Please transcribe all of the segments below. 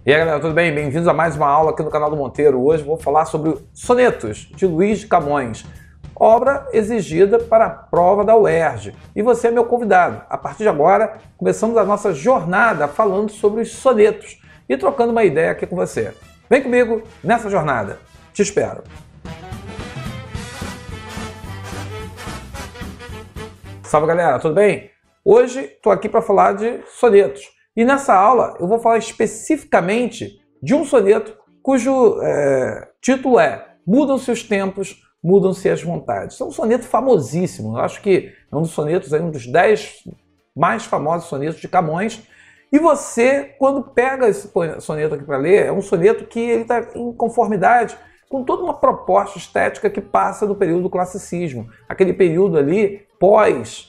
E aí galera, tudo bem? Bem-vindos a mais uma aula aqui no canal do Monteiro. Hoje vou falar sobre Sonetos, de Luís de Camões, obra exigida para a prova da UERJ. E você é meu convidado. A partir de agora, começamos a nossa jornada falando sobre os sonetos e trocando uma ideia aqui com você. Vem comigo nessa jornada. Te espero. Salve galera, tudo bem? Hoje estou aqui para falar de sonetos. E nessa aula eu vou falar especificamente de um soneto cujo título é Mudam-se os tempos, mudam-se as vontades. É um soneto famosíssimo, eu acho que é um dos sonetos, um dos 10 mais famosos sonetos de Camões. E você, quando pega esse soneto aqui para ler, é um soneto que ele está em conformidade com toda uma proposta estética que passa do período do classicismo, aquele período ali pós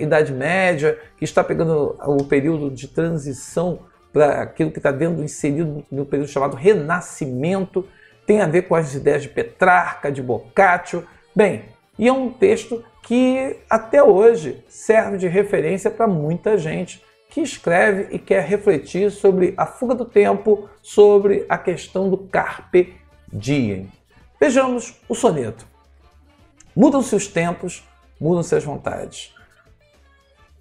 Idade Média, que está pegando o período de transição para aquilo que está inserido no período chamado Renascimento, tem a ver com as ideias de Petrarca, de Boccaccio. Bem, e é um texto que até hoje serve de referência para muita gente que escreve e quer refletir sobre a fuga do tempo, sobre a questão do carpe diem. Vejamos o soneto. Mudam-se os tempos, mudam-se as vontades.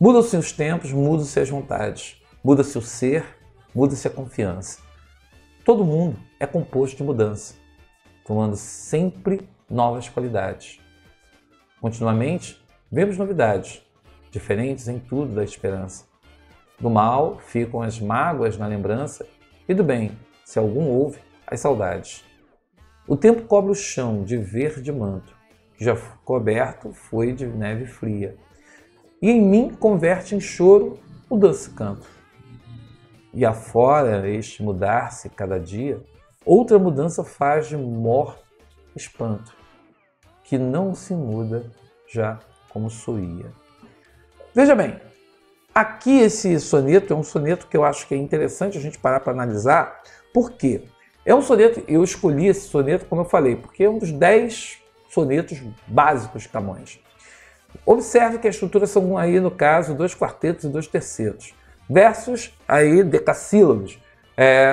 Mudam-se os tempos, mudam-se as vontades. Muda-se o ser, muda-se a confiança. Todo mundo é composto de mudança, tomando sempre novas qualidades. Continuamente, vemos novidades, diferentes em tudo da esperança. Do mal ficam as mágoas na lembrança e do bem, se algum houve, as saudades. O tempo cobre o chão de verde manto, que já coberto foi de neve fria. E em mim converte em choro o doce canto. E afora este mudar-se cada dia, outra mudança faz de morte espanto, que não se muda já como soía. Veja bem, aqui esse soneto é um soneto que eu acho que é interessante a gente parar para analisar, porque é um soneto, eu escolhi esse soneto, como eu falei, porque é um dos 10 sonetos básicos de Camões. Observe que as estruturas são aí, no caso, 2 quartetos e 2 tercetos. Versos aí decassílabos.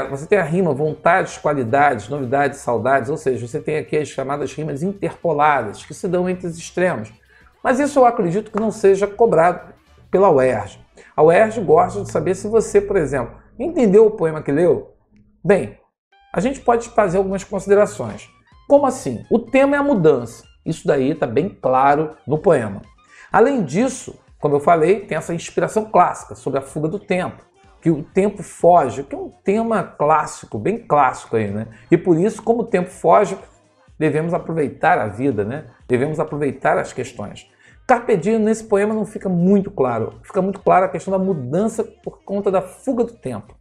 Você tem a rima vontades, qualidades, novidades, saudades, ou seja, você tem aqui as chamadas rimas interpoladas, que se dão entre os extremos. Mas isso eu acredito que não seja cobrado pela UERJ. A UERJ gosta de saber se você, por exemplo, entendeu o poema que leu? Bem, a gente pode fazer algumas considerações. Como assim? O tema é a mudança. Isso daí está bem claro no poema. Além disso, como eu falei, tem essa inspiração clássica sobre a fuga do tempo, que o tempo foge, que é um tema clássico, bem clássico aí, né? E por isso, como o tempo foge, devemos aproveitar a vida, né? Devemos aproveitar as questões. Carpe diem nesse poema não fica muito claro. Fica muito clara a questão da mudança por conta da fuga do tempo.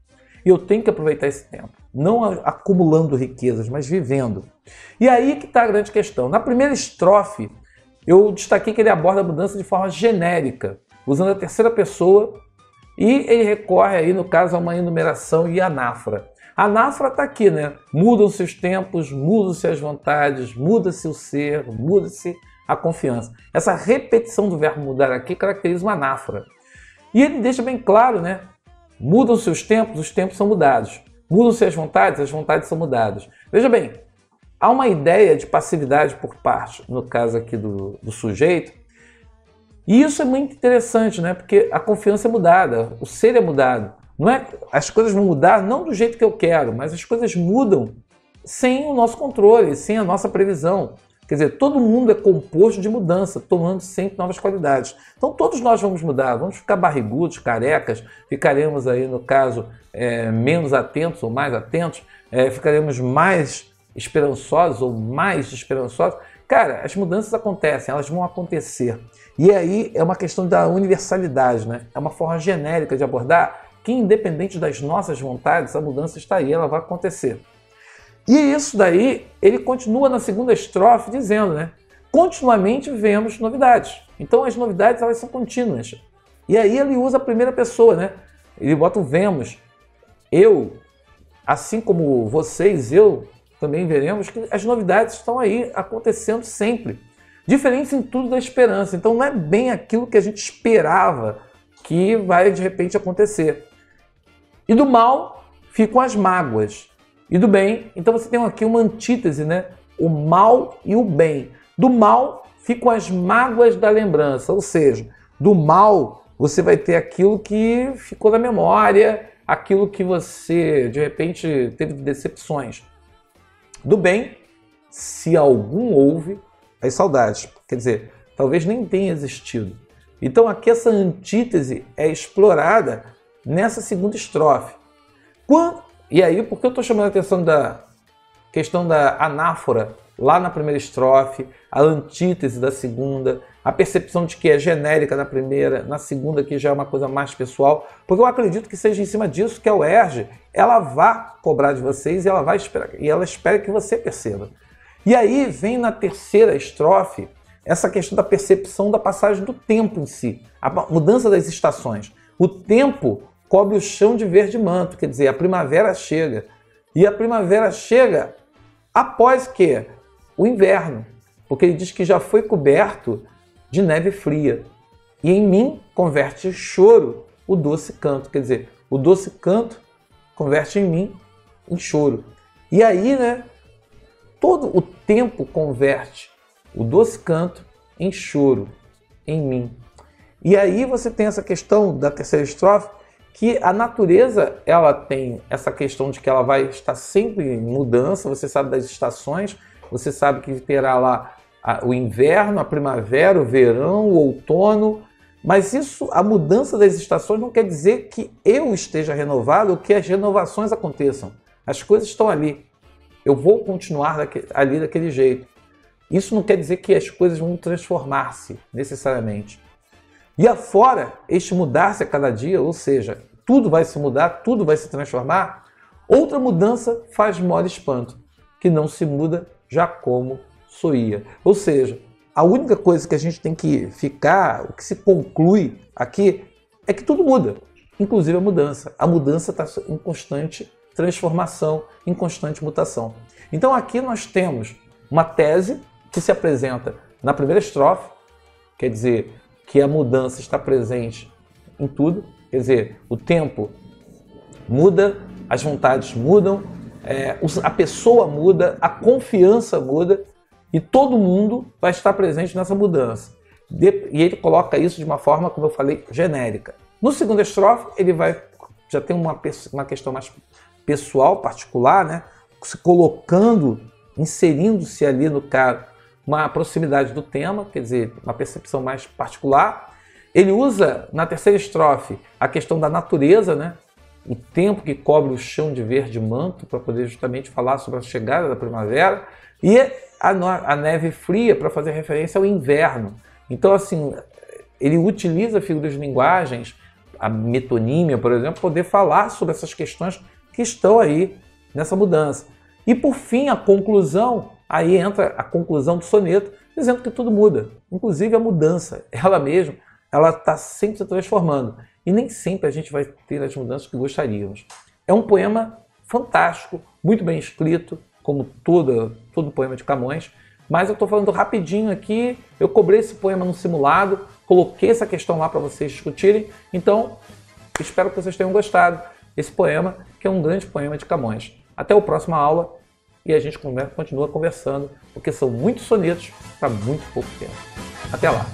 E eu tenho que aproveitar esse tempo, não acumulando riquezas, mas vivendo. E aí que está a grande questão. Na primeira estrofe, eu destaquei que ele aborda a mudança de forma genérica, usando a terceira pessoa, e ele recorre aí, no caso, a uma enumeração e anáfora. A anáfora está aqui, né? Mudam-se os tempos, mudam-se as vontades, muda-se o ser, muda-se a confiança. Essa repetição do verbo mudar aqui caracteriza uma anáfora. E ele deixa bem claro, né? Mudam-se os tempos são mudados. Mudam-se as vontades são mudadas. Veja bem, há uma ideia de passividade por parte, no caso aqui do sujeito, e isso é muito interessante, né? Porque a confiança é mudada, o ser é mudado. Não é, as coisas vão mudar não do jeito que eu quero, mas as coisas mudam sem o nosso controle, sem a nossa previsão. Quer dizer, todo mundo é composto de mudança, tomando sempre novas qualidades. Então todos nós vamos mudar, vamos ficar barrigudos, carecas, ficaremos aí, no caso, menos atentos ou mais atentos, ficaremos mais esperançosos ou mais desesperançosos. Cara, as mudanças acontecem, elas vão acontecer. E aí é uma questão da universalidade, né? É uma forma genérica de abordar que, independente das nossas vontades, a mudança está aí, ela vai acontecer. E isso daí, ele continua na segunda estrofe dizendo, né? Continuamente vemos novidades. Então as novidades, elas são contínuas. E aí ele usa a primeira pessoa, né? Ele bota o vemos. Eu, assim como vocês, eu também veremos que as novidades estão aí acontecendo sempre. Diferentes em tudo da esperança. Então não é bem aquilo que a gente esperava que vai de repente acontecer. E do mal ficam as mágoas. E do bem, então você tem aqui uma antítese, né? O mal e o bem. Do mal ficam as mágoas da lembrança, ou seja, do mal você vai ter aquilo que ficou na memória, aquilo que você, de repente, teve decepções. Do bem, se algum houve, as saudades. Quer dizer, talvez nem tenha existido. Então aqui essa antítese é explorada nessa segunda estrofe. E aí, por que eu estou chamando a atenção da questão da anáfora lá na primeira estrofe, a antítese da segunda, a percepção de que é genérica na primeira, na segunda que já é uma coisa mais pessoal, porque eu acredito que seja em cima disso que a UERJ ela vai cobrar de vocês e ela vai esperar, e ela espera que você perceba. E aí vem na terceira estrofe essa questão da percepção da passagem do tempo em si, a mudança das estações. O tempo cobre o chão de verde manto, quer dizer, a primavera chega. E a primavera chega após que? O inverno, porque ele diz que já foi coberto de neve fria. E em mim converte choro o doce canto, quer dizer, o doce canto converte em mim em choro. E aí, né, todo o tempo converte o doce canto em choro, em mim. E aí você tem essa questão da terceira estrofe, que a natureza ela tem essa questão de que ela vai estar sempre em mudança, você sabe das estações, você sabe que terá lá o inverno, a primavera, o verão, o outono, mas isso, a mudança das estações não quer dizer que eu esteja renovado ou que as renovações aconteçam. As coisas estão ali. Eu vou continuar ali daquele jeito. Isso não quer dizer que as coisas vão transformar-se necessariamente. E afora este mudar-se a cada dia, ou seja, tudo vai se mudar, tudo vai se transformar, outra mudança faz mole espanto, que não se muda já como soía. Ou seja, a única coisa que a gente tem que ficar, o que se conclui aqui, é que tudo muda, inclusive a mudança. A mudança está em constante transformação, em constante mutação. Então aqui nós temos uma tese que se apresenta na primeira estrofe, quer dizer, que a mudança está presente em tudo, quer dizer, o tempo muda, as vontades mudam, a pessoa muda, a confiança muda e todo mundo vai estar presente nessa mudança. E ele coloca isso de uma forma, como eu falei, genérica. No segundo estrofe, ele já tem uma questão mais pessoal, particular, né? Se colocando, inserindo-se ali no cara, uma proximidade do tema, quer dizer, uma percepção mais particular. Ele usa, na terceira estrofe, a questão da natureza, né? O tempo que cobre o chão de verde manto, para poder justamente falar sobre a chegada da primavera, e a neve fria, para fazer referência ao inverno. Então, assim, ele utiliza figuras de linguagens, a metonímia, por exemplo, para poder falar sobre essas questões que estão aí nessa mudança. E, por fim, a conclusão, aí entra a conclusão do soneto, dizendo que tudo muda, inclusive a mudança, ela mesma, ela está sempre se transformando. E nem sempre a gente vai ter as mudanças que gostaríamos. É um poema fantástico, muito bem escrito, como todo poema de Camões, mas eu estou falando rapidinho aqui, eu cobrei esse poema no simulado, coloquei essa questão lá para vocês discutirem, então espero que vocês tenham gostado desse poema, que é um grande poema de Camões. Até a próxima aula e a gente continua conversando, porque são muitos sonetos para muito pouco tempo. Até lá!